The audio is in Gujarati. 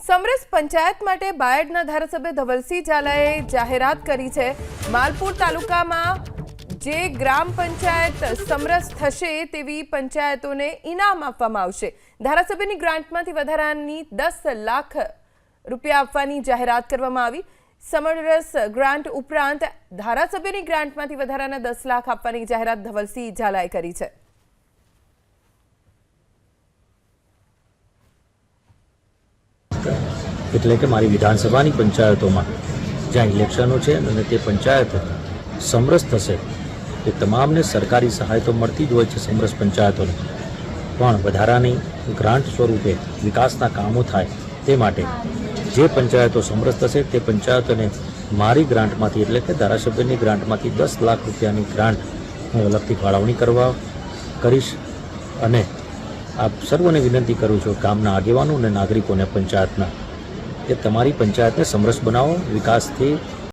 સમરસ પંચાયત માટે બાયડના ધારાસભ્ય ધવલસિંહ ઝાલાએ જાહેરાત કરી છે। માલપુર તાલુકામાં જે ગ્રામ પંચાયત સમરસ થશે તેવી પંચાયતોને ઇનામ આપવામાં આવશે। ધારાસભ્યની ગ્રાન્ટમાંથી વધારાની 10 લાખ રૂપિયા આપવાની જાહેરાત કરવામાં આવી। સમરસ ગ્રાન્ટ ઉપરાંત ધારાસભ્યની ગ્રાન્ટમાંથી વધારાના 10 લાખ આપવાની જાહેરાત ધવલસિંહ ઝાલાએ કરી છે। એટલે કે મારી વિધાનસભાની પંચાયતોમાં જ્યાં ઇલેક્શનો છે અને તે પંચાયત સમરસ થશે એ તમામને સરકારી સહાય તો મળતી જ હોય છે। સમરસ પંચાયતોને પણ વધારાની ગ્રાન્ટ સ્વરૂપે વિકાસના કામો થાય તે માટે જે પંચાયતો સમરસ થશે તે પંચાયતોને મારી ગ્રાન્ટમાંથી એટલે કે ધારાસભ્યની ગ્રાન્ટમાંથી 10 લાખ રૂપિયાની ગ્રાન્ટ હું અલગથી ફાળવણી કરીશ। અને આપ સર્વને વિનંતી કરું છું, ગામના આગેવાનો અને નાગરિકોને પંચાયતના, કે તમારી પંચાયતને સમરસ બનાવો, વિકાસથી